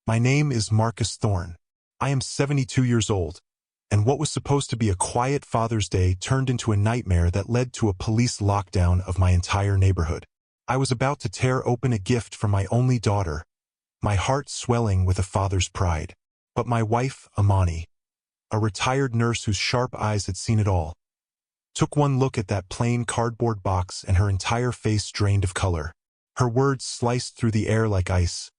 My name is Marcus Thorne. I am 72 years old, and what was supposed to be a quiet Father's Day turned into a nightmare that led to a police lockdown of my entire neighborhood. I was about to tear open a gift from my only daughter, my heart swelling with a father's pride. But my wife, Amani, a retired nurse whose sharp eyes had seen it all, took one look at that plain cardboard box and her entire face drained of color. Her words sliced through the air like ice.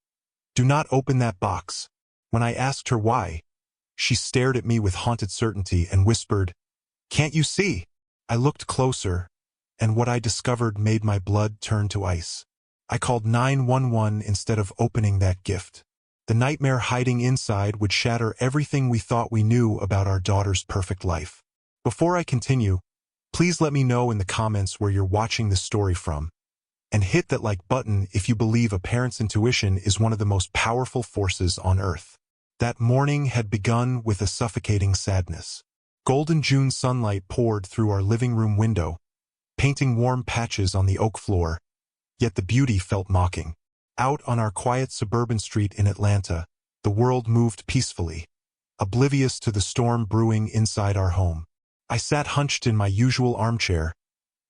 "Do not open that box." When I asked her why, she stared at me with haunted certainty and whispered, "Can't you see?" I looked closer, and what I discovered made my blood turn to ice. I called 911 instead of opening that gift. The nightmare hiding inside would shatter everything we thought we knew about our daughter's perfect life. Before I continue, please let me know in the comments where you're watching this story from, and hit that like button if you believe a parent's intuition is one of the most powerful forces on earth. That morning had begun with a suffocating sadness. Golden June sunlight poured through our living room window, painting warm patches on the oak floor, yet the beauty felt mocking. Out on our quiet suburban street in Atlanta, the world moved peacefully, oblivious to the storm brewing inside our home. I sat hunched in my usual armchair,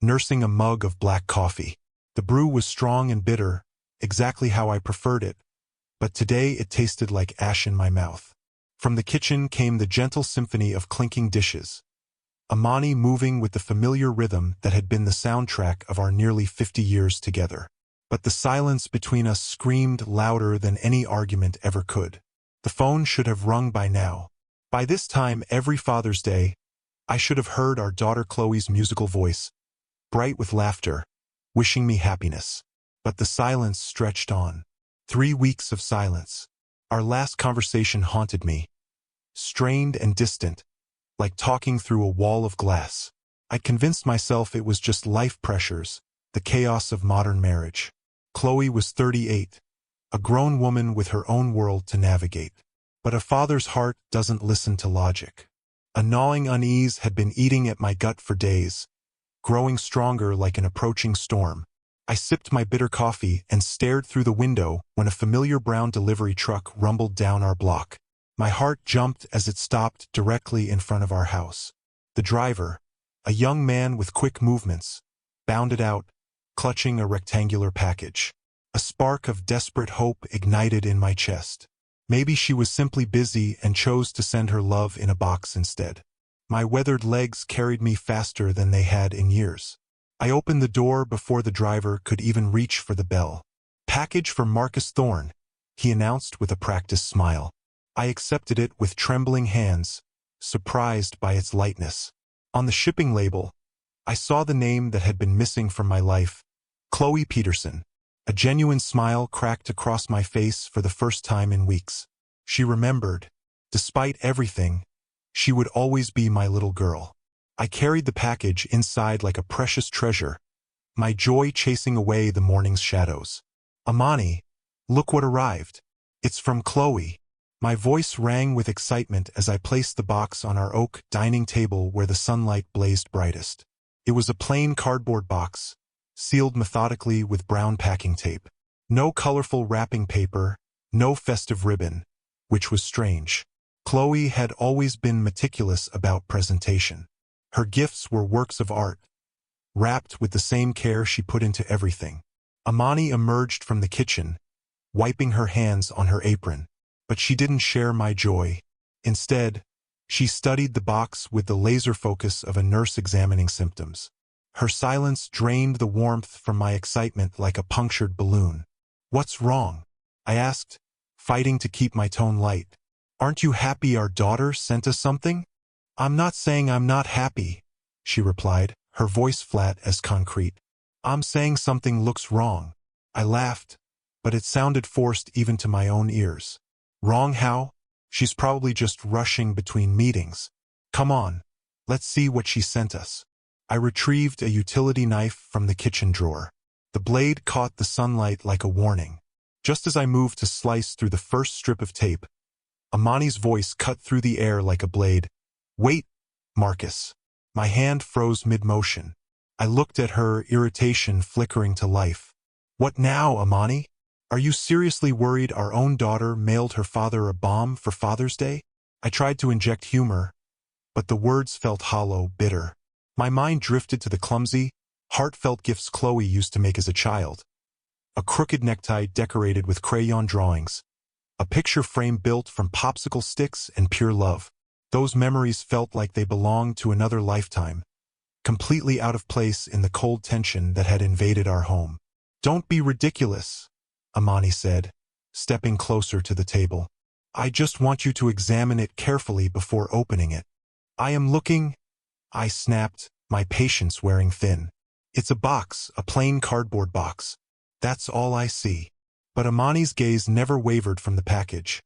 nursing a mug of black coffee. The brew was strong and bitter, exactly how I preferred it, but today it tasted like ash in my mouth. From the kitchen came the gentle symphony of clinking dishes, Amani moving with the familiar rhythm that had been the soundtrack of our nearly 50 years together. But the silence between us screamed louder than any argument ever could. The phone should have rung by now. By this time every Father's Day, I should have heard our daughter Chloe's musical voice, bright with laughter, wishing me happiness. But the silence stretched on. 3 weeks of silence. Our last conversation haunted me, strained and distant, like talking through a wall of glass. I'd convinced myself it was just life pressures, the chaos of modern marriage. Chloe was 38, a grown woman with her own world to navigate. But a father's heart doesn't listen to logic. A gnawing unease had been eating at my gut for days, growing stronger like an approaching storm. I sipped my bitter coffee and stared through the window when a familiar brown delivery truck rumbled down our block. My heart jumped as it stopped directly in front of our house. The driver, a young man with quick movements, bounded out, clutching a rectangular package. A spark of desperate hope ignited in my chest. Maybe she was simply busy and chose to send her love in a box instead. My weathered legs carried me faster than they had in years. I opened the door before the driver could even reach for the bell. "Package for Marcus Thorne," he announced with a practiced smile. I accepted it with trembling hands, surprised by its lightness. On the shipping label, I saw the name that had been missing from my life, Chloe Peterson. A genuine smile cracked across my face for the first time in weeks. She remembered. Despite everything, she would always be my little girl. I carried the package inside like a precious treasure, my joy chasing away the morning's shadows. "Amani, look what arrived. It's from Chloe." My voice rang with excitement as I placed the box on our oak dining table where the sunlight blazed brightest. It was a plain cardboard box, sealed methodically with brown packing tape. No colorful wrapping paper, no festive ribbon, which was strange. Chloe had always been meticulous about presentation. Her gifts were works of art, wrapped with the same care she put into everything. Amani emerged from the kitchen, wiping her hands on her apron. But she didn't share my joy. Instead, she studied the box with the laser focus of a nurse examining symptoms. Her silence drained the warmth from my excitement like a punctured balloon. "What's wrong?" I asked, fighting to keep my tone light. "Aren't you happy our daughter sent us something?" "I'm not saying I'm not happy," she replied, her voice flat as concrete. "I'm saying something looks wrong." I laughed, but it sounded forced even to my own ears. "Wrong how? She's probably just rushing between meetings. Come on, let's see what she sent us." I retrieved a utility knife from the kitchen drawer. The blade caught the sunlight like a warning. Just as I moved to slice through the first strip of tape, Amani's voice cut through the air like a blade. "Wait, Marcus." My hand froze mid-motion. I looked at her, irritation flickering to life. "What now, Amani?" Are you seriously worried our own daughter mailed her father a bomb for Father's Day? I tried to inject humor, but the words felt hollow, bitter. My mind drifted to the clumsy, heartfelt gifts Chloe used to make as a child. A crooked necktie decorated with crayon drawings. A picture frame built from popsicle sticks and pure love. Those memories felt like they belonged to another lifetime, completely out of place in the cold tension that had invaded our home. Don't be ridiculous, Amani said, stepping closer to the table. I just want you to examine it carefully before opening it. I am looking, I snapped, my patience wearing thin. It's a box, a plain cardboard box. That's all I see. But Amani's gaze never wavered from the package,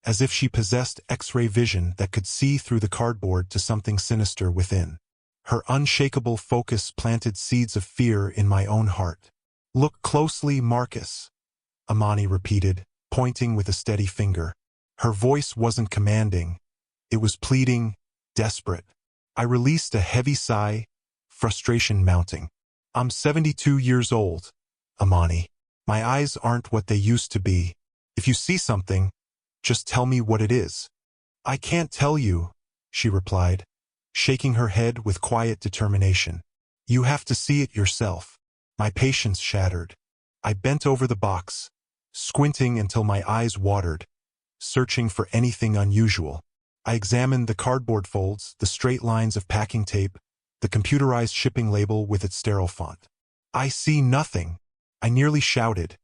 as if she possessed X-ray vision that could see through the cardboard to something sinister within. Her unshakable focus planted seeds of fear in my own heart. Look closely, Marcus, Amani repeated, pointing with a steady finger. Her voice wasn't commanding. It was pleading, desperate. I released a heavy sigh, frustration mounting. I'm 72 years old, Amani. My eyes aren't what they used to be. If you see something, just tell me what it is. I can't tell you, she replied, shaking her head with quiet determination. You have to see it yourself. My patience shattered. I bent over the box, squinting until my eyes watered, searching for anything unusual. I examined the cardboard folds, the straight lines of packing tape, the computerized shipping label with its sterile font. I see nothing, I nearly shouted,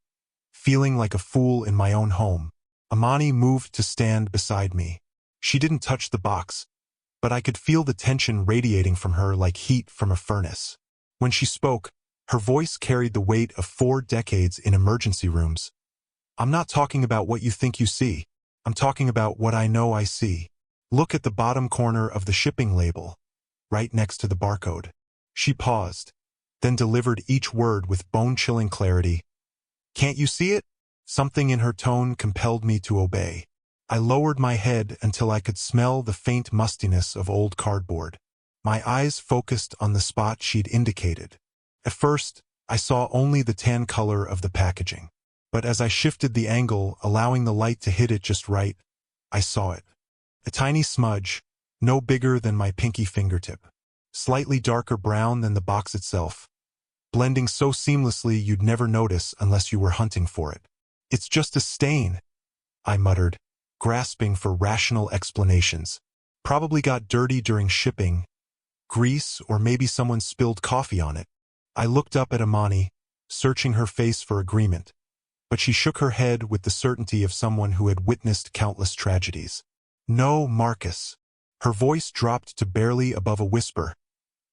feeling like a fool in my own home. Amani moved to stand beside me. She didn't touch the box, but I could feel the tension radiating from her like heat from a furnace. When she spoke, her voice carried the weight of 4 decades in emergency rooms. I'm not talking about what you think you see. I'm talking about what I know I see. Look at the bottom corner of the shipping label, right next to the barcode. She paused, then delivered each word with bone-chilling clarity. Can't you see it? Something in her tone compelled me to obey. I lowered my head until I could smell the faint mustiness of old cardboard. My eyes focused on the spot she'd indicated. At first, I saw only the tan color of the packaging. But as I shifted the angle, allowing the light to hit it just right, I saw it. A tiny smudge, no bigger than my pinky fingertip. Slightly darker brown than the box itself, blending so seamlessly you'd never notice unless you were hunting for it. It's just a stain, I muttered, grasping for rational explanations. Probably got dirty during shipping, grease, or maybe someone spilled coffee on it. I looked up at Amani, searching her face for agreement, but she shook her head with the certainty of someone who had witnessed countless tragedies. No, Marcus. Her voice dropped to barely above a whisper,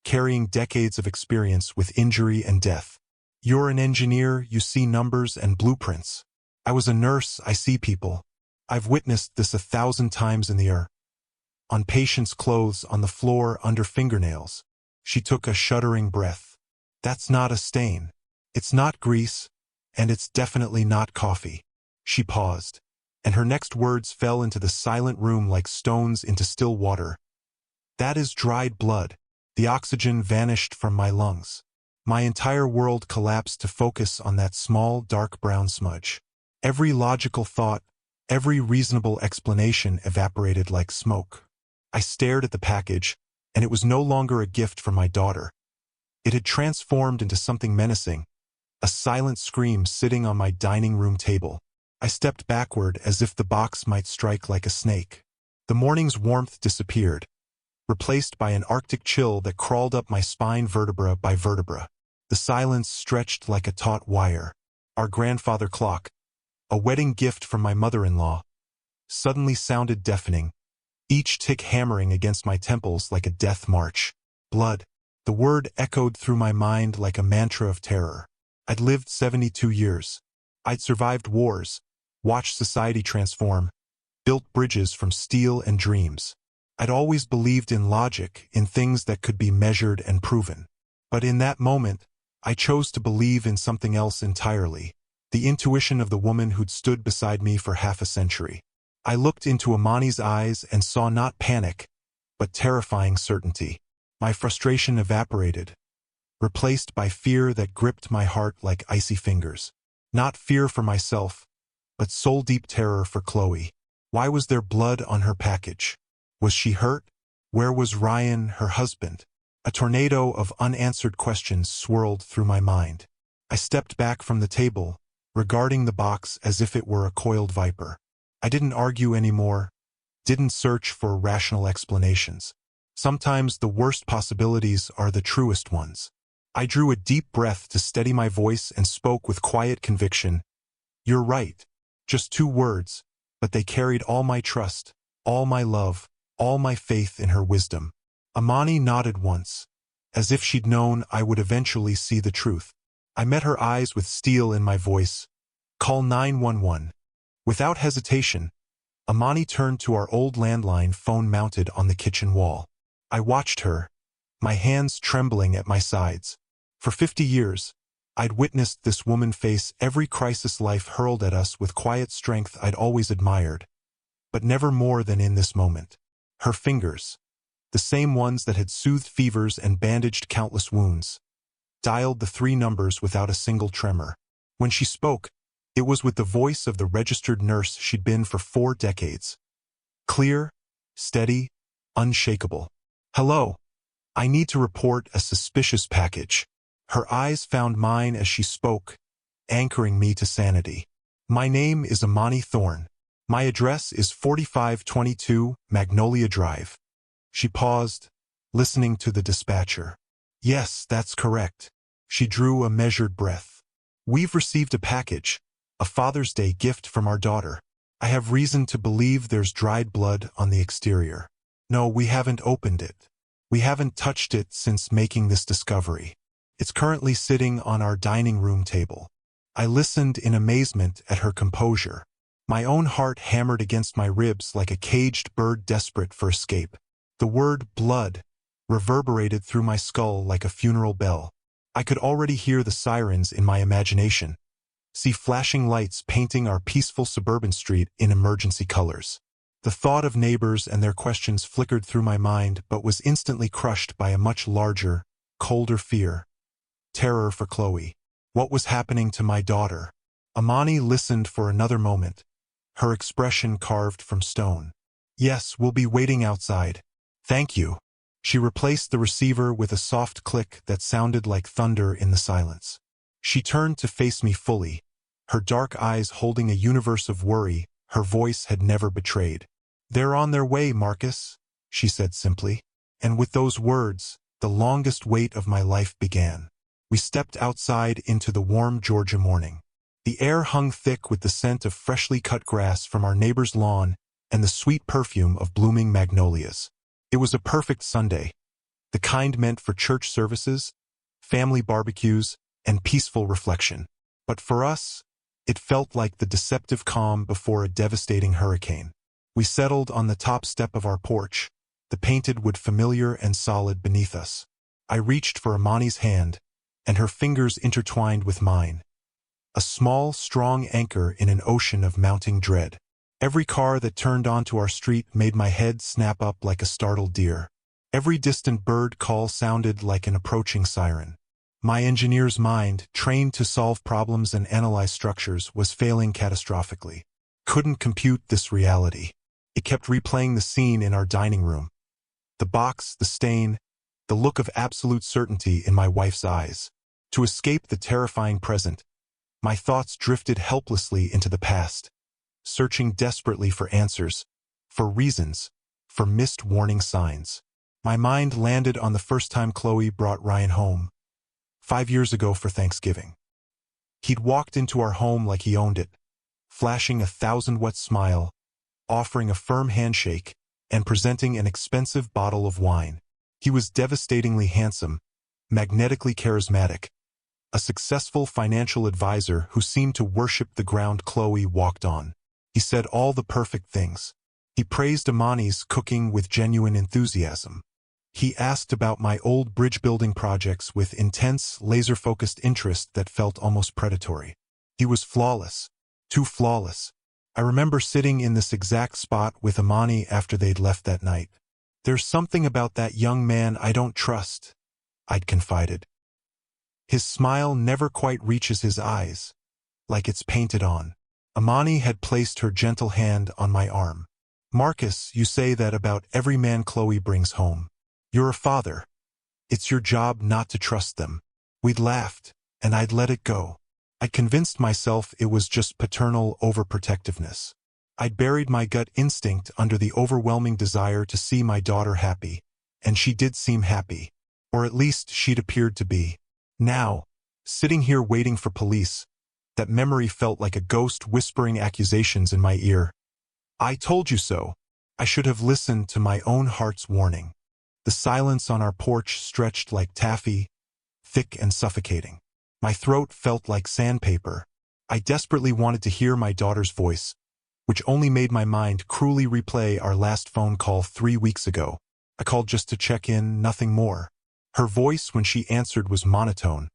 carrying decades of experience with injury and death. You're an engineer, you see numbers and blueprints. I was a nurse, I see people. I've witnessed this 1,000 times in the air. On patients' clothes, on the floor, under fingernails. She took a shuddering breath. That's not a stain. It's not grease, and it's definitely not coffee. She paused, and her next words fell into the silent room like stones into still water. That is dried blood. The oxygen vanished from my lungs. My entire world collapsed to focus on that small, dark brown smudge. Every logical thought, every reasonable explanation evaporated like smoke. I stared at the package, and it was no longer a gift from my daughter. It had transformed into something menacing, a silent scream sitting on my dining room table. I stepped backward as if the box might strike like a snake. The morning's warmth disappeared, replaced by an arctic chill that crawled up my spine vertebra by vertebra. The silence stretched like a taut wire. Our grandfather clock, a wedding gift from my mother-in-law, suddenly sounded deafening, each tick hammering against my temples like a death march. Blood. The word echoed through my mind like a mantra of terror. I'd lived 72 years. I'd survived wars, watched society transform, built bridges from steel and dreams. I'd always believed in logic, in things that could be measured and proven. But in that moment, I chose to believe in something else entirely, the intuition of the woman who'd stood beside me for half a century. I looked into Amani's eyes and saw not panic, but terrifying certainty. My frustration evaporated, replaced by fear that gripped my heart like icy fingers. Not fear for myself, but soul-deep terror for Chloe. Why was there blood on her package? Was she hurt? Where was Ryan, her husband? A tornado of unanswered questions swirled through my mind. I stepped back from the table, regarding the box as if it were a coiled viper. I didn't argue anymore, didn't search for rational explanations. Sometimes the worst possibilities are the truest ones. I drew a deep breath to steady my voice and spoke with quiet conviction. You're right. Just 2 words, but they carried all my trust, all my love, all my faith in her wisdom. Amani nodded once, as if she'd known I would eventually see the truth. I met her eyes with steel in my voice. Call 911. Without hesitation, Amani turned to our old landline phone mounted on the kitchen wall. I watched her, my hands trembling at my sides. For 50 years, I'd witnessed this woman face every crisis life hurled at us with quiet strength I'd always admired, but never more than in this moment. Her fingers, the same ones that had soothed fevers and bandaged countless wounds, dialed the 3 numbers without a single tremor. When she spoke, it was with the voice of the registered nurse she'd been for 4 decades. Clear, steady, unshakable. Hello. I need to report a suspicious package. Her eyes found mine as she spoke, anchoring me to sanity. My name is Amani Thorne. My address is 4522 Magnolia Drive. She paused, listening to the dispatcher. Yes, that's correct. She drew a measured breath. We've received a package, a Father's Day gift from our daughter. I have reason to believe there's dried blood on the exterior. No, we haven't opened it. We haven't touched it since making this discovery. It's currently sitting on our dining room table. I listened in amazement at her composure. My own heart hammered against my ribs like a caged bird desperate for escape. The word blood reverberated through my skull like a funeral bell. I could already hear the sirens in my imagination, see flashing lights painting our peaceful suburban street in emergency colors. The thought of neighbors and their questions flickered through my mind but was instantly crushed by a much larger, colder fear. Terror for Chloe. What was happening to my daughter? Amani listened for another moment, her expression carved from stone. Yes, we'll be waiting outside. Thank you. She replaced the receiver with a soft click that sounded like thunder in the silence. She turned to face me fully, her dark eyes holding a universe of worry her voice had never betrayed. They're on their way, Marcus, she said simply. And with those words, the longest wait of my life began. We stepped outside into the warm Georgia morning. The air hung thick with the scent of freshly cut grass from our neighbor's lawn and the sweet perfume of blooming magnolias. It was a perfect Sunday, the kind meant for church services, family barbecues, and peaceful reflection. But for us, it felt like the deceptive calm before a devastating hurricane. We settled on the top step of our porch, the painted wood familiar and solid beneath us. I reached for Amani's hand, and her fingers intertwined with mine. A small, strong anchor in an ocean of mounting dread. Every car that turned onto our street made my head snap up like a startled deer. Every distant bird call sounded like an approaching siren. My engineer's mind, trained to solve problems and analyze structures, was failing catastrophically. Couldn't compute this reality. It kept replaying the scene in our dining room. The box, the stain, the look of absolute certainty in my wife's eyes. To escape the terrifying present, my thoughts drifted helplessly into the past, searching desperately for answers, for reasons, for missed warning signs. My mind landed on the first time Chloe brought Ryan home, 5 years ago for Thanksgiving. He'd walked into our home like he owned it, flashing a thousand-watt smile, offering a firm handshake, and presenting an expensive bottle of wine. He was devastatingly handsome, magnetically charismatic, a successful financial advisor who seemed to worship the ground Chloe walked on. He said all the perfect things. He praised Amani's cooking with genuine enthusiasm. He asked about my old bridge-building projects with intense, laser-focused interest that felt almost predatory. He was flawless, too flawless. I remember sitting in this exact spot with Amani after they'd left that night. There's something about that young man I don't trust, I'd confided. His smile never quite reaches his eyes. like it's painted on. Amani had placed her gentle hand on my arm. Marcus, you say that about every man Chloe brings home. You're a father. It's your job not to trust them. We'd laughed, and I'd let it go. I convinced myself it was just paternal overprotectiveness. I'd buried my gut instinct under the overwhelming desire to see my daughter happy, and she did seem happy. Or at least she'd appeared to be. Now, sitting here waiting for police, that memory felt like a ghost whispering accusations in my ear. I told you so. I should have listened to my own heart's warning. The silence on our porch stretched like taffy, thick and suffocating. My throat felt like sandpaper. I desperately wanted to hear my daughter's voice, which only made my mind cruelly replay our last phone call 3 weeks ago. I called just to check in, nothing more. Her voice when she answered was monotone,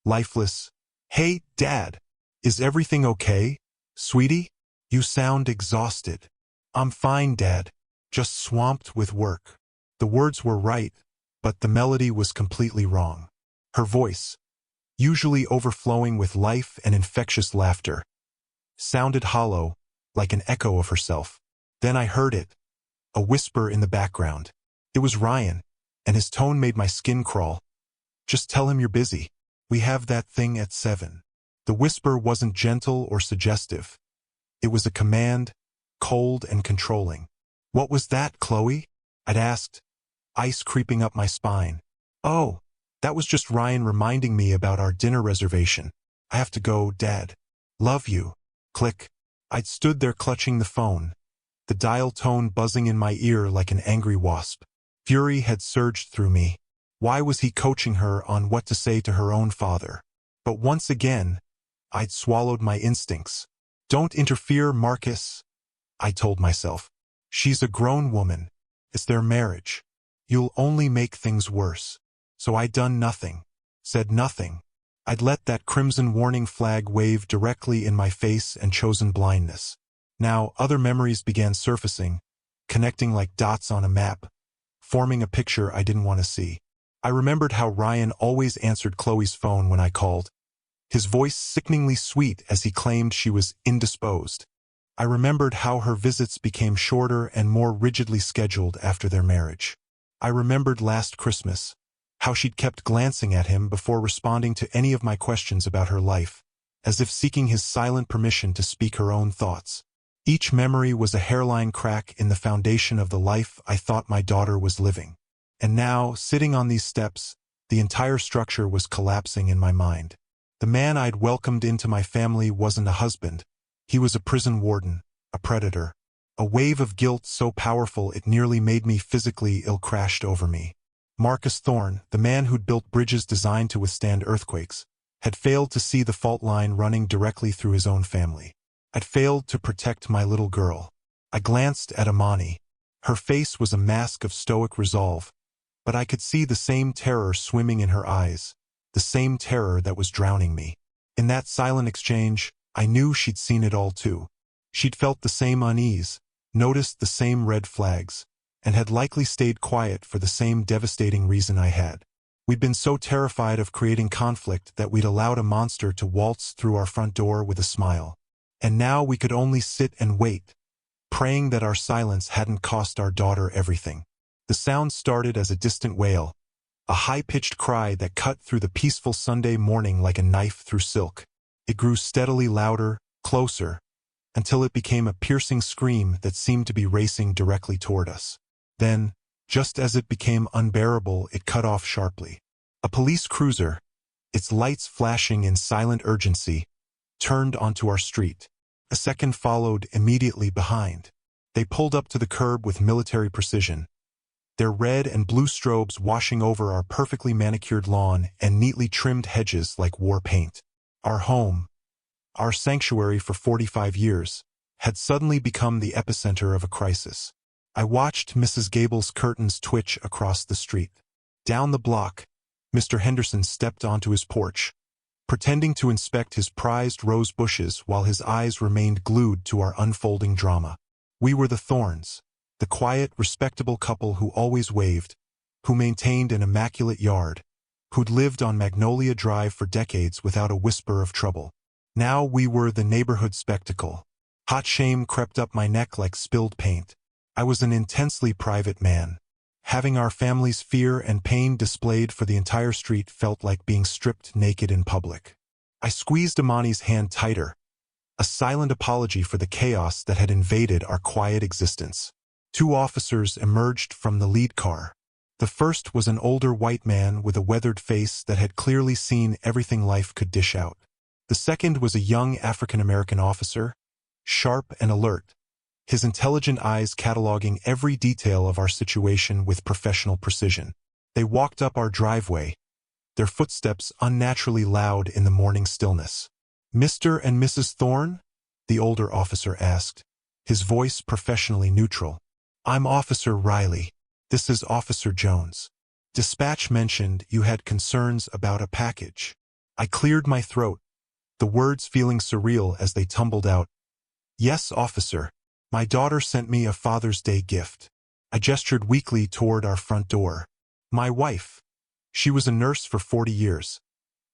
lifeless. Hey, Dad. Is everything okay? Sweetie? You sound exhausted. I'm fine, Dad. Just swamped with work. The words were right, but the melody was completely wrong. Her voice, usually overflowing with life and infectious laughter, sounded hollow, like an echo of herself. Then I heard it, a whisper in the background. It was Ryan, and his tone made my skin crawl. Just tell him you're busy. We have that thing at 7. The whisper wasn't gentle or suggestive. It was a command, cold and controlling. What was that, Chloe? I'd asked, ice creeping up my spine. Oh, that was just Ryan reminding me about our dinner reservation. I have to go, Dad. Love you. Click. I'd stood there clutching the phone, the dial tone buzzing in my ear like an angry wasp. Fury had surged through me. Why was he coaching her on what to say to her own father? But once again, I'd swallowed my instincts. Don't interfere, Marcus, I told myself. She's a grown woman. It's their marriage. You'll only make things worse. So I'd done nothing, said nothing. I'd let that crimson warning flag wave directly in my face and chosen blindness. Now other memories began surfacing, connecting like dots on a map, forming a picture I didn't want to see. I remembered how Ryan always answered Chloe's phone when I called, his voice sickeningly sweet as he claimed she was indisposed. I remembered how her visits became shorter and more rigidly scheduled after their marriage. I remembered last Christmas, how she'd kept glancing at him before responding to any of my questions about her life, as if seeking his silent permission to speak her own thoughts. Each memory was a hairline crack in the foundation of the life I thought my daughter was living. And now, sitting on these steps, the entire structure was collapsing in my mind. The man I'd welcomed into my family wasn't a husband. He was a prison warden, a predator. A wave of guilt so powerful it nearly made me physically ill crashed over me. Marcus Thorne, the man who'd built bridges designed to withstand earthquakes, had failed to see the fault line running directly through his own family. I'd failed to protect my little girl. I glanced at Amani. Her face was a mask of stoic resolve, but I could see the same terror swimming in her eyes, the same terror that was drowning me. In that silent exchange, I knew she'd seen it all too. She'd felt the same unease, noticed the same red flags, and had likely stayed quiet for the same devastating reason I had. We'd been so terrified of creating conflict that we'd allowed a monster to waltz through our front door with a smile. And now we could only sit and wait, praying that our silence hadn't cost our daughter everything. The sound started as a distant wail, a high-pitched cry that cut through the peaceful Sunday morning like a knife through silk. It grew steadily louder, closer, until it became a piercing scream that seemed to be racing directly toward us. Then, just as it became unbearable, it cut off sharply. A police cruiser, its lights flashing in silent urgency, turned onto our street. A second followed immediately behind. They pulled up to the curb with military precision, their red and blue strobes washing over our perfectly manicured lawn and neatly trimmed hedges like war paint. Our home, our sanctuary for 45 years, had suddenly become the epicenter of a crisis. I watched Mrs. Gable's curtains twitch across the street. Down the block, Mr. Henderson stepped onto his porch, pretending to inspect his prized rose bushes while his eyes remained glued to our unfolding drama. We were the Thorns, the quiet, respectable couple who always waved, who maintained an immaculate yard, who'd lived on Magnolia Drive for decades without a whisper of trouble. Now we were the neighborhood spectacle. Hot shame crept up my neck like spilled paint. I was an intensely private man. Having our family's fear and pain displayed for the entire street felt like being stripped naked in public. I squeezed Amani's hand tighter, a silent apology for the chaos that had invaded our quiet existence. Two officers emerged from the lead car. The first was an older white man with a weathered face that had clearly seen everything life could dish out. The second was a young African-American officer, sharp and alert, his intelligent eyes cataloging every detail of our situation with professional precision. They walked up our driveway, their footsteps unnaturally loud in the morning stillness. "Mr. and Mrs. Thorne?" the older officer asked, his voice professionally neutral. "I'm Officer Riley. This is Officer Jones. Dispatch mentioned you had concerns about a package." I cleared my throat, the words feeling surreal as they tumbled out. "Yes, officer. My daughter sent me a Father's Day gift." I gestured weakly toward our front door. "My wife. She was a nurse for 40 years.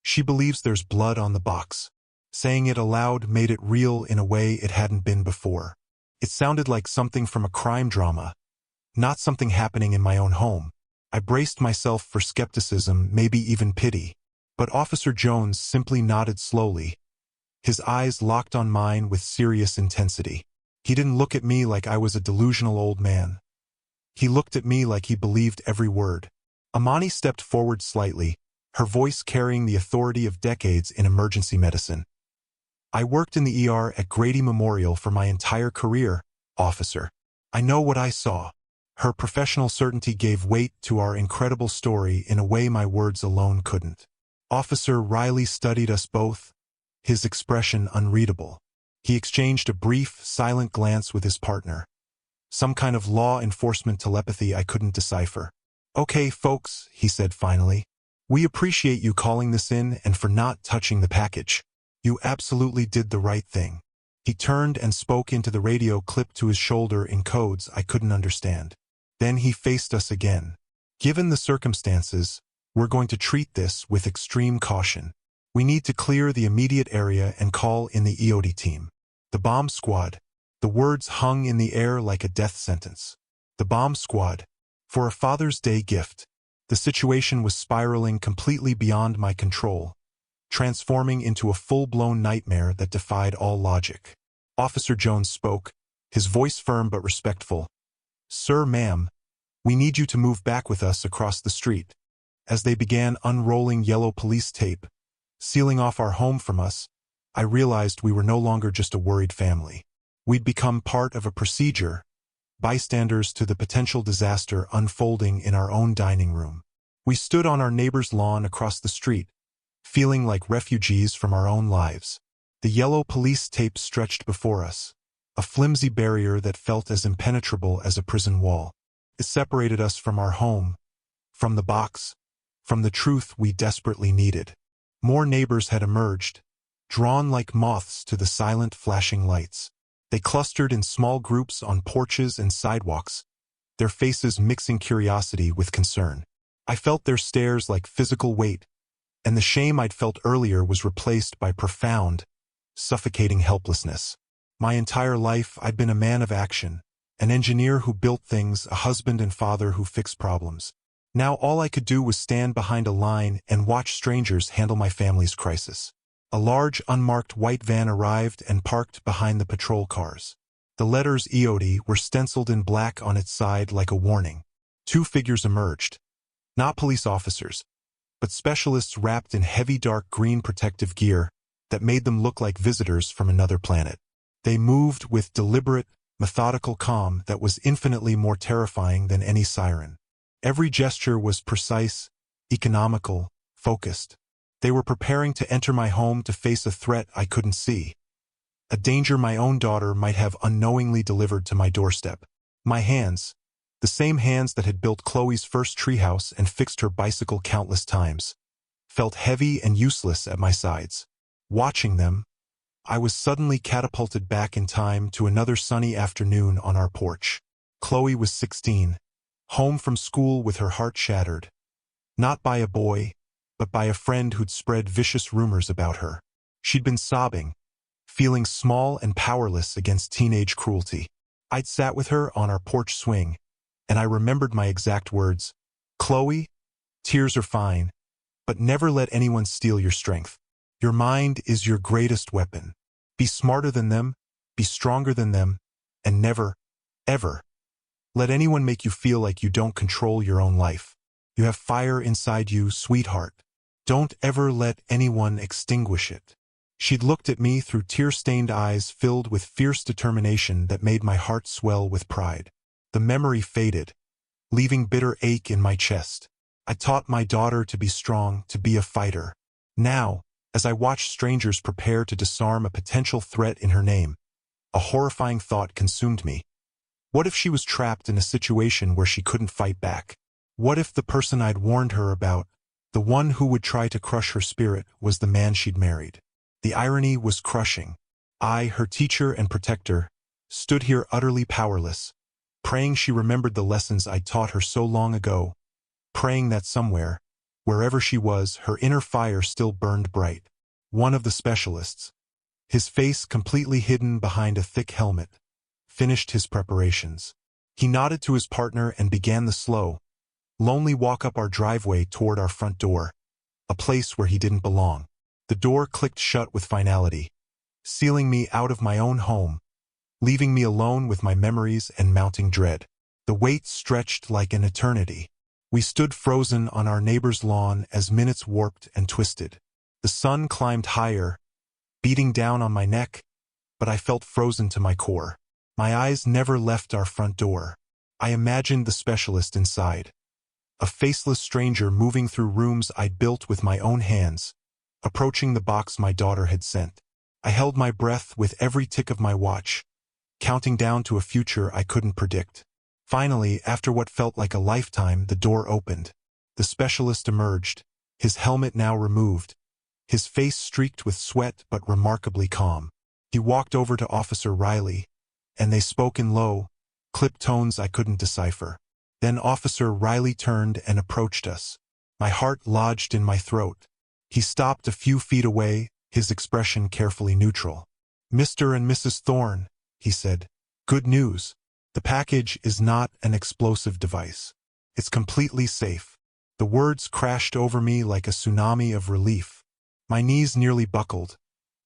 She believes there's blood on the box." Saying it aloud made it real in a way it hadn't been before. It sounded like something from a crime drama, not something happening in my own home. I braced myself for skepticism, maybe even pity. But Officer Jones simply nodded slowly, his eyes locked on mine with serious intensity. He didn't look at me like I was a delusional old man. He looked at me like he believed every word. Amani stepped forward slightly, her voice carrying the authority of decades in emergency medicine. "I worked in the ER at Grady Memorial for my entire career, officer. I know what I saw." Her professional certainty gave weight to our incredible story in a way my words alone couldn't. Officer Riley studied us both, his expression unreadable. He exchanged a brief, silent glance with his partner. Some kind of law enforcement telepathy I couldn't decipher. "Okay, folks," he said finally. "We appreciate you calling this in and for not touching the package. You absolutely did the right thing." He turned and spoke into the radio clipped to his shoulder in codes I couldn't understand. Then he faced us again. "Given the circumstances, we're going to treat this with extreme caution. We need to clear the immediate area and call in the EOD team. The bomb squad." The words hung in the air like a death sentence. The bomb squad. For a Father's Day gift. The situation was spiraling completely beyond my control, transforming into a full-blown nightmare that defied all logic. Officer Jones spoke, his voice firm but respectful. "Sir, ma'am, we need you to move back with us across the street." As they began unrolling yellow police tape, sealing off our home from us, I realized we were no longer just a worried family. We'd become part of a procedure, bystanders to the potential disaster unfolding in our own dining room. We stood on our neighbor's lawn across the street, feeling like refugees from our own lives. The yellow police tape stretched before us, a flimsy barrier that felt as impenetrable as a prison wall. It separated us from our home, from the box, from the truth we desperately needed. More neighbors had emerged, drawn like moths to the silent flashing lights. They clustered in small groups on porches and sidewalks, their faces mixing curiosity with concern. I felt their stares like physical weight, and the shame I'd felt earlier was replaced by profound, suffocating helplessness. My entire life I'd been a man of action, an engineer who built things, a husband and father who fixed problems. Now all I could do was stand behind a line and watch strangers handle my family's crisis. A large, unmarked white van arrived and parked behind the patrol cars. The letters EOD were stenciled in black on its side like a warning. Two figures emerged. Not police officers, but specialists wrapped in heavy dark green protective gear that made them look like visitors from another planet. They moved with deliberate, methodical calm that was infinitely more terrifying than any siren. Every gesture was precise, economical, focused. They were preparing to enter my home to face a threat I couldn't see, a danger my own daughter might have unknowingly delivered to my doorstep. My hands, the same hands that had built Chloe's first treehouse and fixed her bicycle countless times, felt heavy and useless at my sides. Watching them, I was suddenly catapulted back in time to another sunny afternoon on our porch. Chloe was 16, home from school with her heart shattered, not by a boy, but by a friend who'd spread vicious rumors about her. She'd been sobbing, feeling small and powerless against teenage cruelty. I'd sat with her on our porch swing, and I remembered my exact words. Chloe, tears are fine, but never let anyone steal your strength. Your mind is your greatest weapon. Be smarter than them, be stronger than them, and never, ever, let anyone make you feel like you don't control your own life. You have fire inside you, sweetheart. Don't ever let anyone extinguish it. She'd looked at me through tear-stained eyes filled with fierce determination that made my heart swell with pride. The memory faded, leaving bitter ache in my chest. I taught my daughter to be strong, to be a fighter. Now, as I watched strangers prepare to disarm a potential threat in her name, a horrifying thought consumed me. What if she was trapped in a situation where she couldn't fight back? What if the person I'd warned her about, the one who would try to crush her spirit, was the man she'd married? The irony was crushing. I, her teacher and protector, stood here utterly powerless, praying she remembered the lessons I'd taught her so long ago, praying that somewhere, wherever she was, her inner fire still burned bright. One of the specialists, his face completely hidden behind a thick helmet, finished his preparations. He nodded to his partner and began the slow, lonely walk up our driveway toward our front door, a place where he didn't belong. The door clicked shut with finality, sealing me out of my own home, leaving me alone with my memories and mounting dread. The wait stretched like an eternity. We stood frozen on our neighbor's lawn as minutes warped and twisted. The sun climbed higher, beating down on my neck, but I felt frozen to my core. My eyes never left our front door. I imagined the specialist inside, a faceless stranger moving through rooms I'd built with my own hands, approaching the box my daughter had sent. I held my breath with every tick of my watch, counting down to a future I couldn't predict. Finally, after what felt like a lifetime, the door opened. The specialist emerged, his helmet now removed, his face streaked with sweat but remarkably calm. He walked over to Officer Riley, and they spoke in low, clipped tones I couldn't decipher. Then Officer Riley turned and approached us. My heart lodged in my throat. He stopped a few feet away, his expression carefully neutral. "Mr. and Mrs. Thorne," he said. "Good news. The package is not an explosive device. It's completely safe." The words crashed over me like a tsunami of relief. My knees nearly buckled,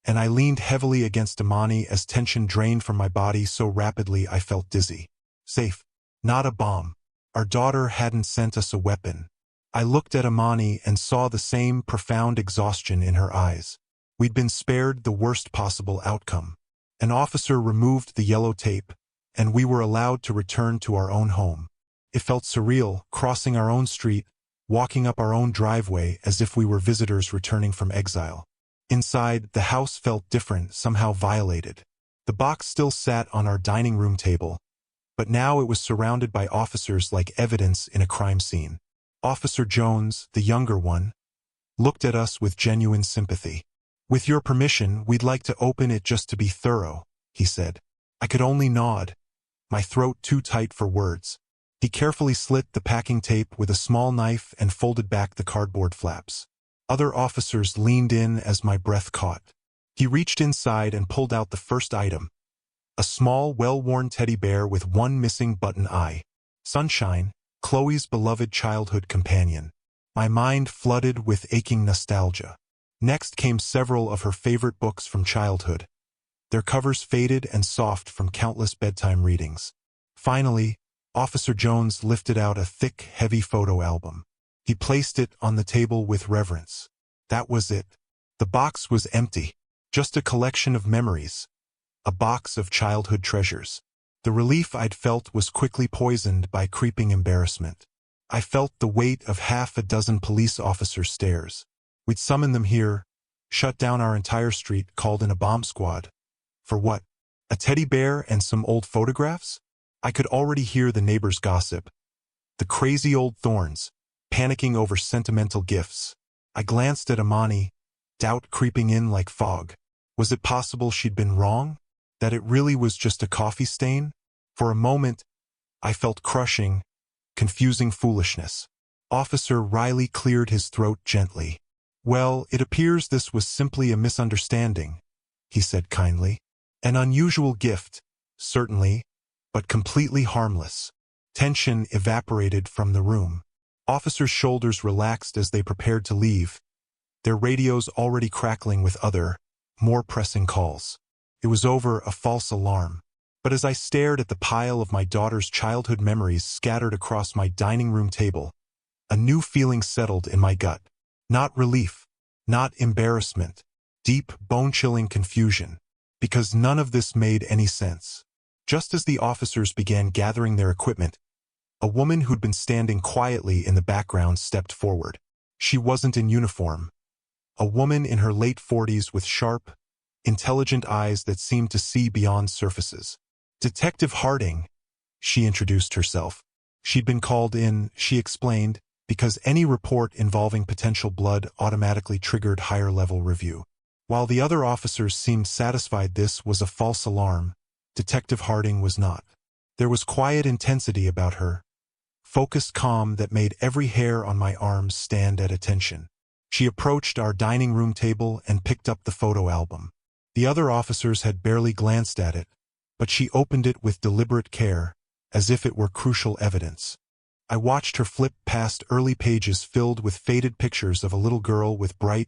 and I leaned heavily against Amani as tension drained from my body so rapidly I felt dizzy. Safe. Not a bomb. Our daughter hadn't sent us a weapon. I looked at Amani and saw the same profound exhaustion in her eyes. We'd been spared the worst possible outcome. An officer removed the yellow tape, and we were allowed to return to our own home. It felt surreal, crossing our own street, walking up our own driveway as if we were visitors returning from exile. Inside, the house felt different, somehow violated. The box still sat on our dining room table, but now it was surrounded by officers like evidence in a crime scene. Officer Jones, the younger one, looked at us with genuine sympathy. "With your permission, we'd like to open it just to be thorough," he said. I could only nod, my throat too tight for words. He carefully slit the packing tape with a small knife and folded back the cardboard flaps. Other officers leaned in as my breath caught. He reached inside and pulled out the first item, a small, well-worn teddy bear with one missing button eye. Sunshine, Chloe's beloved childhood companion. My mind flooded with aching nostalgia. Next came several of her favorite books from childhood, their covers faded and soft from countless bedtime readings. Finally, Officer Jones lifted out a thick, heavy photo album. He placed it on the table with reverence. That was it. The box was empty, just a collection of memories, a box of childhood treasures. The relief I'd felt was quickly poisoned by creeping embarrassment. I felt the weight of half a dozen police officers' stares. We'd summon them here, shut down our entire street, called in a bomb squad. For what? A teddy bear and some old photographs? I could already hear the neighbors' gossip. The crazy old Thorns, panicking over sentimental gifts. I glanced at Amani, doubt creeping in like fog. Was it possible she'd been wrong? That it really was just a coffee stain? For a moment, I felt crushing, confusing foolishness. Officer Riley cleared his throat gently. Well, it appears this was simply a misunderstanding, he said kindly. An unusual gift, certainly, but completely harmless. Tension evaporated from the room. Officers' shoulders relaxed as they prepared to leave, their radios already crackling with other, more pressing calls. It was over a false alarm. But as I stared at the pile of my daughter's childhood memories scattered across my dining room table, a new feeling settled in my gut. Not relief, not embarrassment, deep, bone-chilling confusion, because none of this made any sense. Just as the officers began gathering their equipment, a woman who'd been standing quietly in the background stepped forward. She wasn't in uniform. A woman in her late 40s with sharp, intelligent eyes that seemed to see beyond surfaces. Detective Harding, she introduced herself. She'd been called in, she explained, because any report involving potential blood automatically triggered higher-level review. While the other officers seemed satisfied this was a false alarm, Detective Harding was not. There was quiet intensity about her, focused calm that made every hair on my arms stand at attention. She approached our dining room table and picked up the photo album. The other officers had barely glanced at it, but she opened it with deliberate care, as if it were crucial evidence. I watched her flip past early pages filled with faded pictures of a little girl with bright,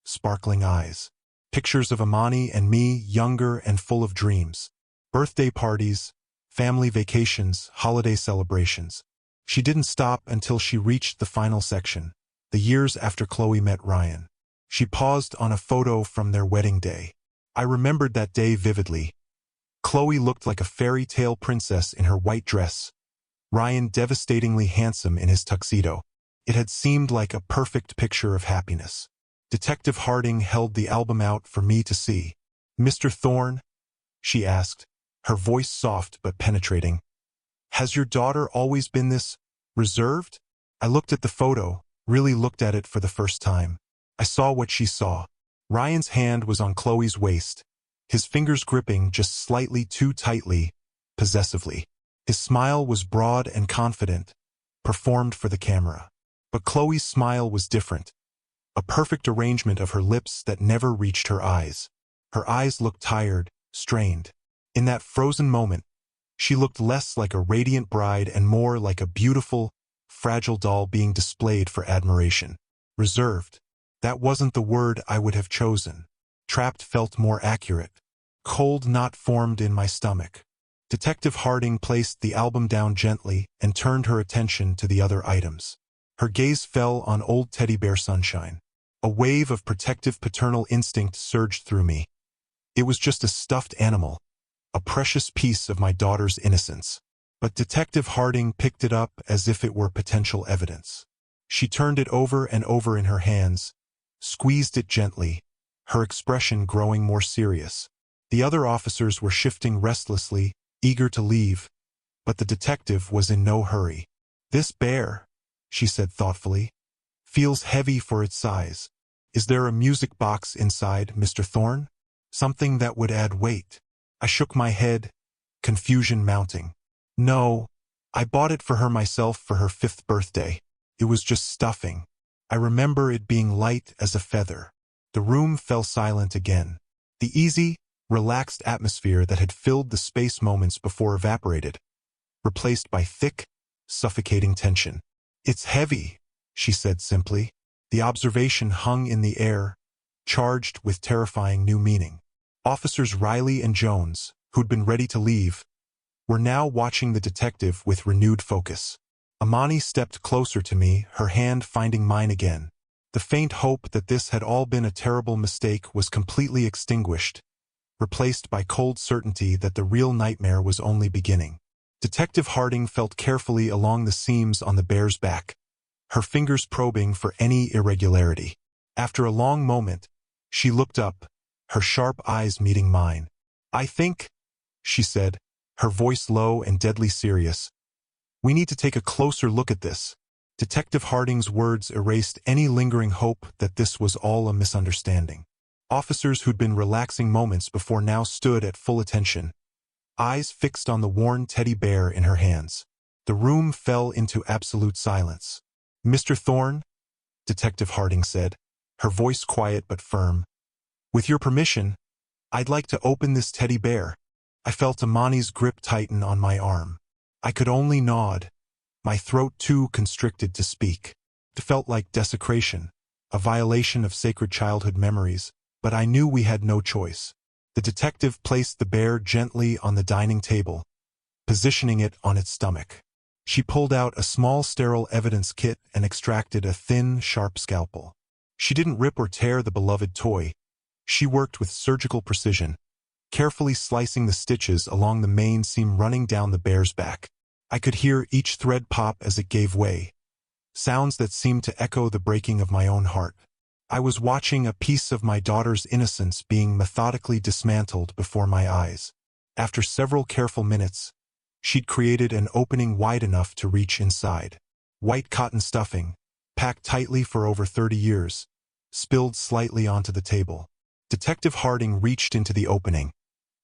sparkling eyes. Pictures of Amani and me, younger and full of dreams. Birthday parties, family vacations, holiday celebrations. She didn't stop until she reached the final section, the years after Chloe met Ryan. She paused on a photo from their wedding day. I remembered that day vividly. Chloe looked like a fairy tale princess in her white dress, Ryan devastatingly handsome in his tuxedo. It had seemed like a perfect picture of happiness. Detective Harding held the album out for me to see. "Mr. Thorne?" she asked, her voice soft but penetrating. "Has your daughter always been this reserved?" I looked at the photo, really looked at it for the first time. I saw what she saw. Ryan's hand was on Chloe's waist, his fingers gripping just slightly too tightly, possessively. His smile was broad and confident, performed for the camera. But Chloe's smile was different, a perfect arrangement of her lips that never reached her eyes. Her eyes looked tired, strained. In that frozen moment, she looked less like a radiant bride and more like a beautiful, fragile doll being displayed for admiration. Reserved. That wasn't the word I would have chosen. Trapped felt more accurate. Cold knot formed in my stomach. Detective Harding placed the album down gently and turned her attention to the other items. Her gaze fell on old teddy bear Sunshine. A wave of protective paternal instinct surged through me. It was just a stuffed animal, a precious piece of my daughter's innocence. But Detective Harding picked it up as if it were potential evidence. She turned it over and over in her hands, squeezed it gently, her expression growing more serious. The other officers were shifting restlessly, eager to leave, but the detective was in no hurry. "This bear," she said thoughtfully, "feels heavy for its size. Is there a music box inside, Mr. Thorne? Something that would add weight?" I shook my head, confusion mounting. "No, I bought it for her myself for her 5th birthday. It was just stuffing. I remember it being light as a feather." The room fell silent again. The easy, relaxed atmosphere that had filled the space moments before evaporated, replaced by thick, suffocating tension. "It's heavy," she said simply. The observation hung in the air, charged with terrifying new meaning. Officers Riley and Jones, who'd been ready to leave, were now watching the detective with renewed focus. Amani stepped closer to me, her hand finding mine again. The faint hope that this had all been a terrible mistake was completely extinguished, replaced by cold certainty that the real nightmare was only beginning. Detective Harding felt carefully along the seams on the bear's back, her fingers probing for any irregularity. After a long moment, she looked up, her sharp eyes meeting mine. "I think," she said, her voice low and deadly serious, "we need to take a closer look at this." Detective Harding's words erased any lingering hope that this was all a misunderstanding. Officers who'd been relaxing moments before now stood at full attention, eyes fixed on the worn teddy bear in her hands. The room fell into absolute silence. "Mr. Thorne?" Detective Harding said. her voice quiet but firm. "With your permission, I'd like to open this teddy bear." I felt Amani's grip tighten on my arm. I could only nod, my throat too constricted to speak. It felt like desecration, a violation of sacred childhood memories, but I knew we had no choice. The detective placed the bear gently on the dining table, positioning it on its stomach. She pulled out a small sterile evidence kit and extracted a thin, sharp scalpel. She didn't rip or tear the beloved toy. She worked with surgical precision, carefully slicing the stitches along the main seam running down the bear's back. I could hear each thread pop as it gave way, sounds that seemed to echo the breaking of my own heart. I was watching a piece of my daughter's innocence being methodically dismantled before my eyes. After several careful minutes, she'd created an opening wide enough to reach inside. White cotton stuffing, packed tightly for over 30 years, spilled slightly onto the table. Detective Harding reached into the opening,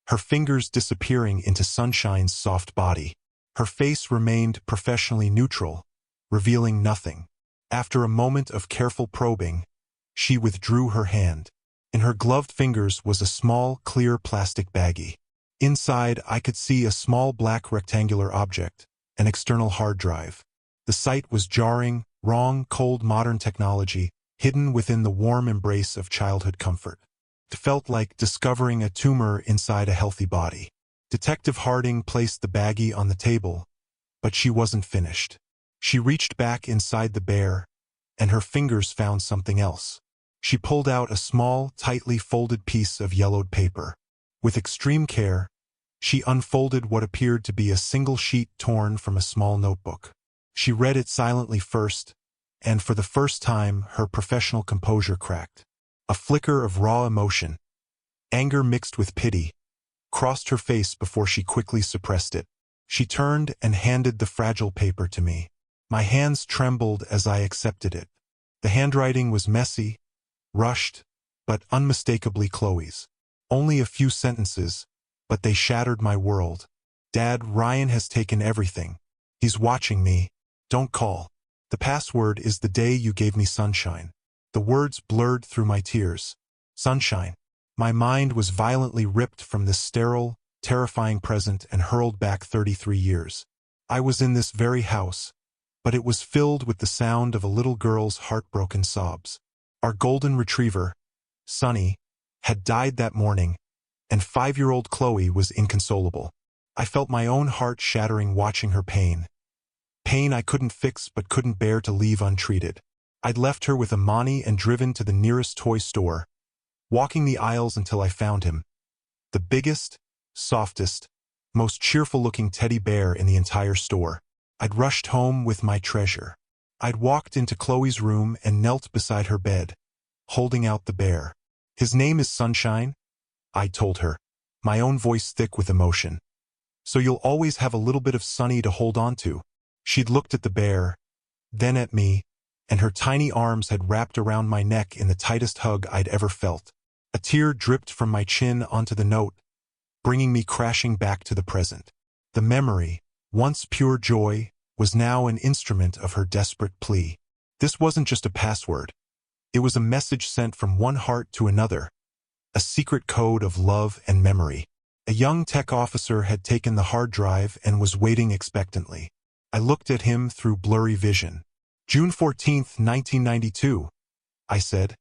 her fingers disappearing into Sunshine's soft body. Her face remained professionally neutral, revealing nothing. After a moment of careful probing, she withdrew her hand. In her gloved fingers was a small, clear plastic baggie. Inside, I could see a small black rectangular object, an external hard drive. The sight was jarring, wrong, cold modern technology, hidden within the warm embrace of childhood comfort. It felt like discovering a tumor inside a healthy body. Detective Harding placed the baggie on the table, but she wasn't finished. She reached back inside the bear, and her fingers found something else. She pulled out a small, tightly folded piece of yellowed paper. With extreme care, she unfolded what appeared to be a single sheet torn from a small notebook. She read it silently first, and for the first time her professional composure cracked. A flicker of raw emotion, anger mixed with pity, crossed her face before she quickly suppressed it. She turned and handed the fragile paper to me. My hands trembled as I accepted it. The handwriting was messy, rushed, but unmistakably Chloe's. Only a few sentences, but they shattered my world. "Dad, Ryan has taken everything. He's watching me. Don't call. The password is the day you gave me Sunshine." The words blurred through my tears. Sunshine. My mind was violently ripped from this sterile, terrifying present and hurled back 33 years. I was in this very house, but it was filled with the sound of a little girl's heartbroken sobs. Our golden retriever, Sunny, had died that morning, and 5-year-old Chloe was inconsolable. I felt my own heart shattering watching her pain. Pain I couldn't fix but couldn't bear to leave untreated. I'd left her with Amani and driven to the nearest toy store, walking the aisles until I found him. The biggest, softest, most cheerful-looking teddy bear in the entire store. I'd rushed home with my treasure. I'd walked into Chloe's room and knelt beside her bed, holding out the bear. "His name is Sunshine," I told her, my own voice thick with emotion. "So you'll always have a little bit of Sunny to hold on to." She'd looked at the bear, then at me, and her tiny arms had wrapped around my neck in the tightest hug I'd ever felt. A tear dripped from my chin onto the note, bringing me crashing back to the present. The memory, once pure joy, was now an instrument of her desperate plea. This wasn't just a password. It was a message sent from one heart to another, a secret code of love and memory. A young tech officer had taken the hard drive and was waiting expectantly. I looked at him through blurry vision. "June 14th, 1992, I said,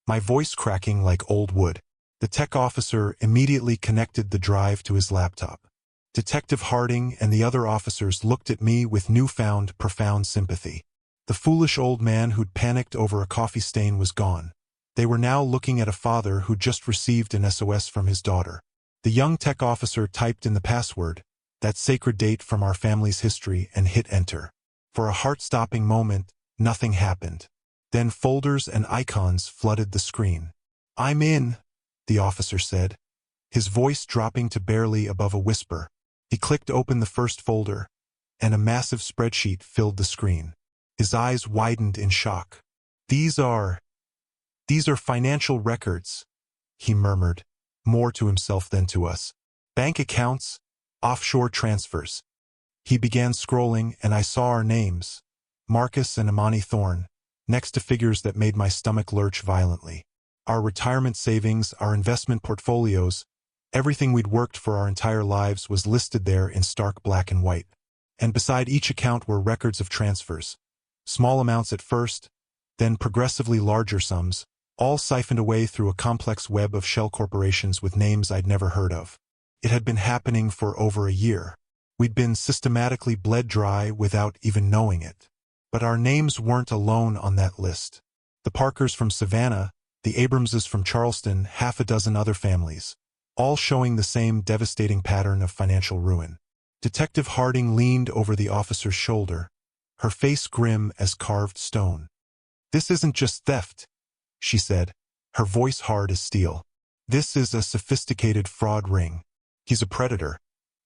my voice cracking like old wood. The tech officer immediately connected the drive to his laptop. Detective Harding and the other officers looked at me with newfound, profound sympathy. The foolish old man who'd panicked over a coffee stain was gone. They were now looking at a father who'd just received an SOS from his daughter. The young tech officer typed in the password, that sacred date from our family's history, and hit enter. For a heart-stopping moment, nothing happened. Then folders and icons flooded the screen. "I'm in," the officer said, his voice dropping to barely above a whisper. He clicked open the first folder, and a massive spreadsheet filled the screen. His eyes widened in shock. These are financial records," he murmured, more to himself than to us. "Bank accounts, offshore transfers." He began scrolling, and I saw our names, Marcus and Amani Thorne, next to figures that made my stomach lurch violently. Our retirement savings, our investment portfolios, everything we'd worked for our entire lives was listed there in stark black and white. And beside each account were records of transfers. Small amounts at first, then progressively larger sums, all siphoned away through a complex web of shell corporations with names I'd never heard of. It had been happening for over a year. We'd been systematically bled dry without even knowing it. But our names weren't alone on that list. The Parkers from Savannah, the Abramses from Charleston, half a dozen other families, all showing the same devastating pattern of financial ruin. Detective Harding leaned over the officer's shoulder, her face grim as carved stone. "This isn't just theft," she said, her voice hard as steel. "This is a sophisticated fraud ring. He's a predator.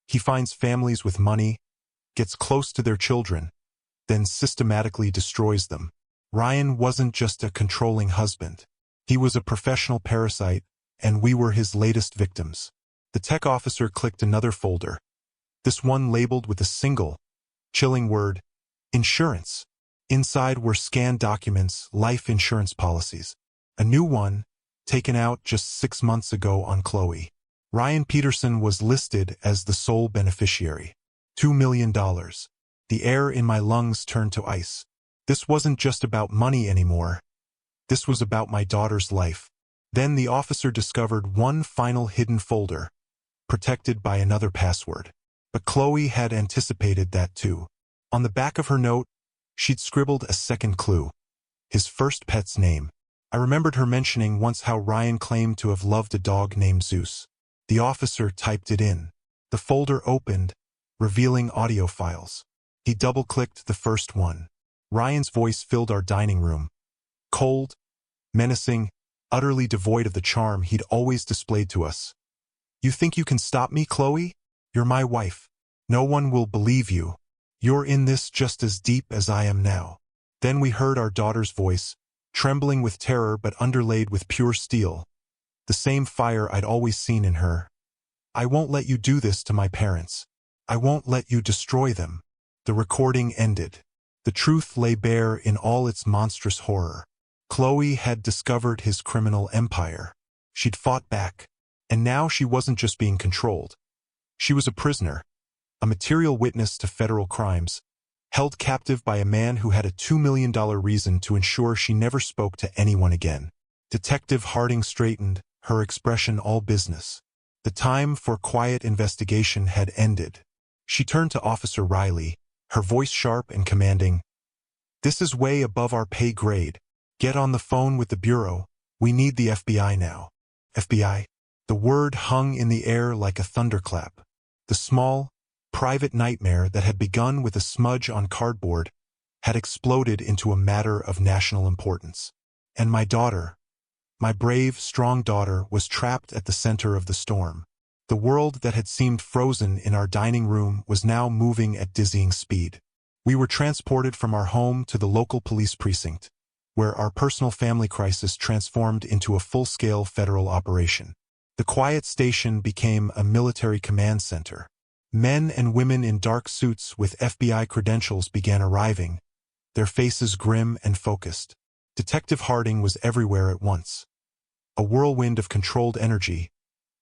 He finds families with money, gets close to their children, then systematically destroys them. Ryan wasn't just a controlling husband. He was a professional parasite, and we were his latest victims." The tech officer clicked another folder, this one labeled with a single, chilling word, insurance. Inside were scanned documents, life insurance policies. A new one, taken out just 6 months ago on Chloe. Ryan Peterson was listed as the sole beneficiary. $2 million. The air in my lungs turned to ice. This wasn't just about money anymore. This was about my daughter's life. Then the officer discovered one final hidden folder, protected by another password. But Chloe had anticipated that too. On the back of her note, she'd scribbled a second clue. His first pet's name. I remembered her mentioning once how Ryan claimed to have loved a dog named Zeus. The officer typed it in. The folder opened, revealing audio files. He double-clicked the first one. Ryan's voice filled our dining room. Cold, menacing, utterly devoid of the charm he'd always displayed to us. "You think you can stop me, Chloe? You're my wife. No one will believe you. You're in this just as deep as I am now." Then we heard our daughter's voice, trembling with terror but underlaid with pure steel. The same fire I'd always seen in her. "I won't let you do this to my parents. I won't let you destroy them." The recording ended. The truth lay bare in all its monstrous horror. Chloe had discovered his criminal empire. She'd fought back. And now she wasn't just being controlled. She was a prisoner, a material witness to federal crimes, held captive by a man who had a $2 million reason to ensure she never spoke to anyone again. Detective Harding straightened, her expression all business. The time for quiet investigation had ended. She turned to Officer Riley, her voice sharp and commanding. "This is way above our pay grade. Get on the phone with the Bureau. We need the FBI now." FBI? The word hung in the air like a thunderclap. The small, private nightmare that had begun with a smudge on cardboard had exploded into a matter of national importance. And my daughter, my brave, strong daughter, was trapped at the center of the storm. The world that had seemed frozen in our dining room was now moving at dizzying speed. We were transported from our home to the local police precinct, where our personal family crisis transformed into a full-scale federal operation. The quiet station became a military command center. Men and women in dark suits with FBI credentials began arriving, their faces grim and focused. Detective Harding was everywhere at once. A whirlwind of controlled energy,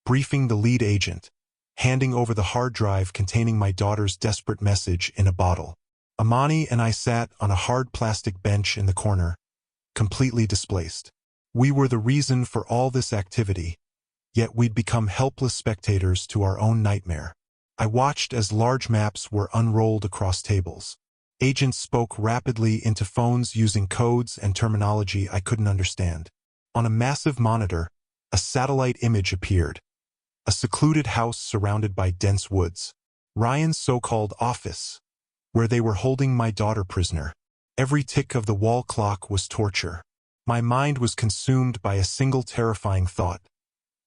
briefing the lead agent, handing over the hard drive containing my daughter's desperate message in a bottle. Amani and I sat on a hard plastic bench in the corner, completely displaced. We were the reason for all this activity, yet we'd become helpless spectators to our own nightmare. I watched as large maps were unrolled across tables. Agents spoke rapidly into phones using codes and terminology I couldn't understand. On a massive monitor, a satellite image appeared. A secluded house surrounded by dense woods. Ryan's so-called office, where they were holding my daughter prisoner. Every tick of the wall clock was torture. My mind was consumed by a single terrifying thought.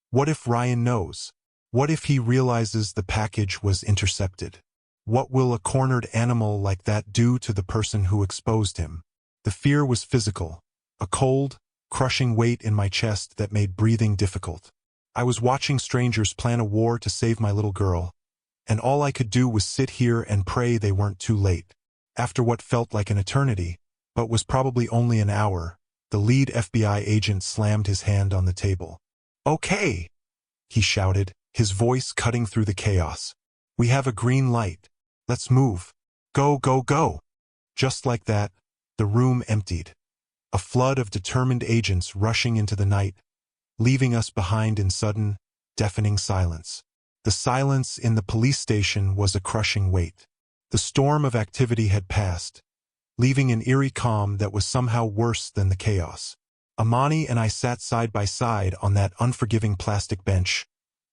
What if Ryan knows? What if he realizes the package was intercepted? What will a cornered animal like that do to the person who exposed him? The fear was physical, a cold, crushing weight in my chest that made breathing difficult. I was watching strangers plan a war to save my little girl, and all I could do was sit here and pray they weren't too late. After what felt like an eternity, but was probably only an hour. The lead FBI agent slammed his hand on the table. "Okay," he shouted, his voice cutting through the chaos. "We have a green light. Let's move. Go, go, go." Just like that, the room emptied. A flood of determined agents rushing into the night, leaving us behind in sudden, deafening silence. The silence in the police station was a crushing weight. The storm of activity had passed, leaving an eerie calm that was somehow worse than the chaos. Amani and I sat side by side on that unforgiving plastic bench,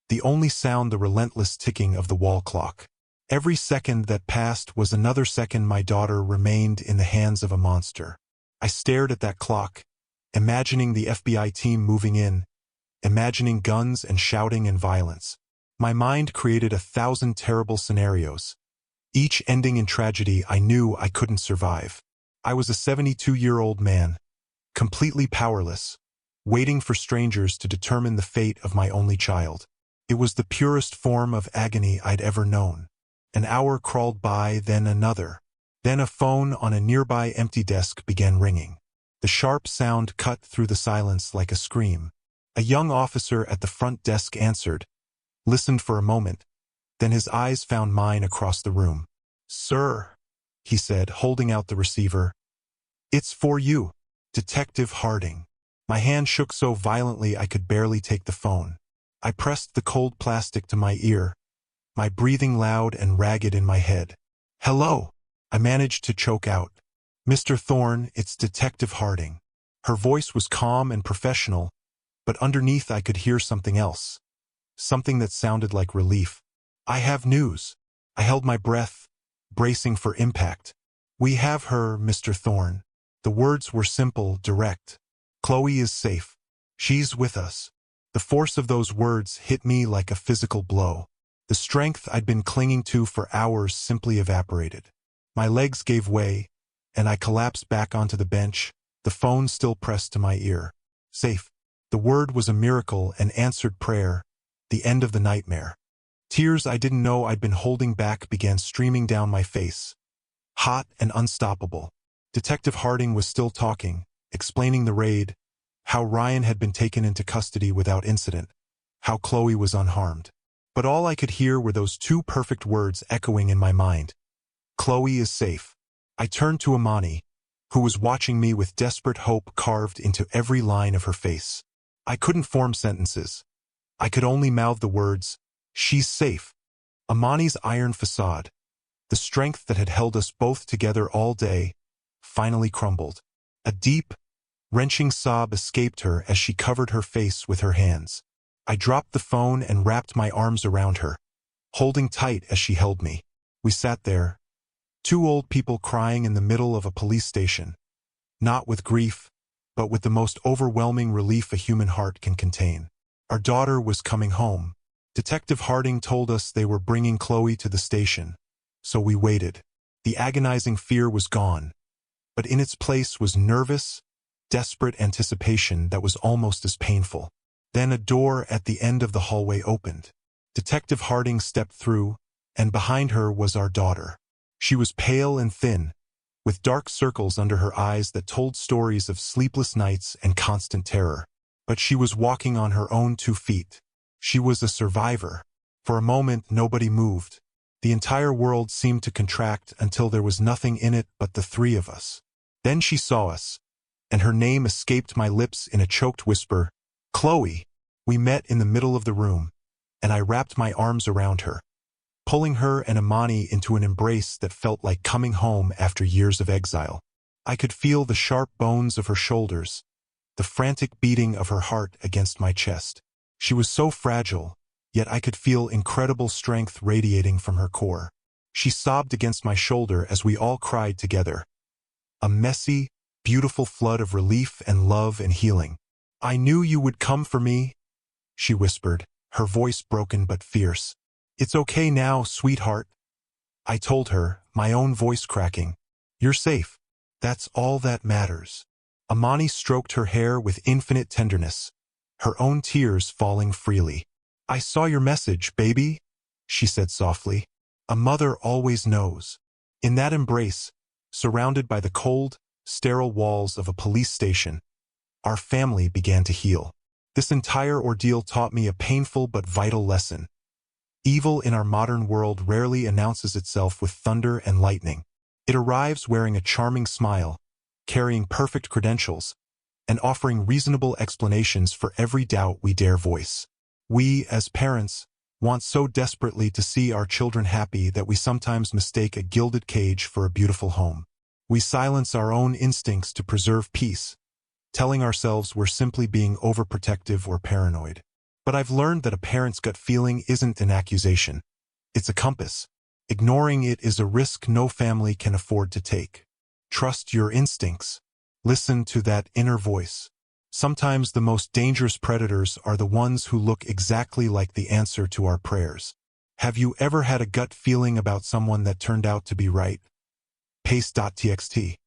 the only sound the relentless ticking of the wall clock. Every second that passed was another second my daughter remained in the hands of a monster. I stared at that clock, imagining the FBI team moving in, imagining guns and shouting and violence. My mind created 1,000 terrible scenarios, each ending in tragedy I knew I couldn't survive. I was a 72-year-old man, completely powerless, waiting for strangers to determine the fate of my only child. It was the purest form of agony I'd ever known. An hour crawled by, then another. Then a phone on a nearby empty desk began ringing. The sharp sound cut through the silence like a scream. A young officer at the front desk answered, listened for a moment, then his eyes found mine across the room. "Sir," he said, holding out the receiver. "It's for you, Detective Harding." My hand shook so violently I could barely take the phone. I pressed the cold plastic to my ear, my breathing loud and ragged in my head. "Hello," I managed to choke out. "Mr. Thorne, it's Detective Harding." Her voice was calm and professional, but underneath I could hear something else. Something that sounded like relief. "I have news." I held my breath, bracing for impact. "We have her, Mr. Thorne." The words were simple, direct. "Chloe is safe. She's with us." The force of those words hit me like a physical blow. The strength I'd been clinging to for hours simply evaporated. My legs gave way, and I collapsed back onto the bench, the phone still pressed to my ear. Safe. The word was a miracle, an answered prayer, the end of the nightmare. Tears I didn't know I'd been holding back began streaming down my face, hot and unstoppable. Detective Harding was still talking, explaining the raid, how Ryan had been taken into custody without incident, how Chloe was unharmed. But all I could hear were those two perfect words echoing in my mind. Chloe is safe. I turned to Amani, who was watching me with desperate hope carved into every line of her face. I couldn't form sentences. I could only mouth the words, "She's safe." Amani's iron facade, the strength that had held us both together all day, finally crumbled. A deep, wrenching sob escaped her as she covered her face with her hands. I dropped the phone and wrapped my arms around her, holding tight as she held me. We sat there, two old people crying in the middle of a police station, not with grief, but with the most overwhelming relief a human heart can contain. Our daughter was coming home. Detective Harding told us they were bringing Chloe to the station, so we waited. The agonizing fear was gone, but in its place was nervous, desperate anticipation that was almost as painful. Then a door at the end of the hallway opened. Detective Harding stepped through, and behind her was our daughter. She was pale and thin, with dark circles under her eyes that told stories of sleepless nights and constant terror. But she was walking on her own 2 feet. She was a survivor. For a moment, nobody moved. The entire world seemed to contract until there was nothing in it but the three of us. Then she saw us, and her name escaped my lips in a choked whisper, "Chloe." We met in the middle of the room, and I wrapped my arms around her, pulling her and Amani into an embrace that felt like coming home after years of exile. I could feel the sharp bones of her shoulders, the frantic beating of her heart against my chest. She was so fragile, yet I could feel incredible strength radiating from her core. She sobbed against my shoulder as we all cried together. A messy, beautiful flood of relief and love and healing. "I knew you would come for me," she whispered, her voice broken but fierce. "It's okay now, sweetheart," I told her, my own voice cracking. "You're safe. That's all that matters." Amani stroked her hair with infinite tenderness, her own tears falling freely. "I saw your message, baby," she said softly. "A mother always knows." In that embrace, surrounded by the cold, sterile walls of a police station, our family began to heal. This entire ordeal taught me a painful but vital lesson. Evil in our modern world rarely announces itself with thunder and lightning. It arrives wearing a charming smile, carrying perfect credentials, and offering reasonable explanations for every doubt we dare voice. We, as parents, want so desperately to see our children happy that we sometimes mistake a gilded cage for a beautiful home. We silence our own instincts to preserve peace, telling ourselves we're simply being overprotective or paranoid. But I've learned that a parent's gut feeling isn't an accusation. It's a compass. Ignoring it is a risk no family can afford to take. Trust your instincts. Listen to that inner voice. Sometimes the most dangerous predators are the ones who look exactly like the answer to our prayers. Have you ever had a gut feeling about someone that turned out to be right? Paste.txt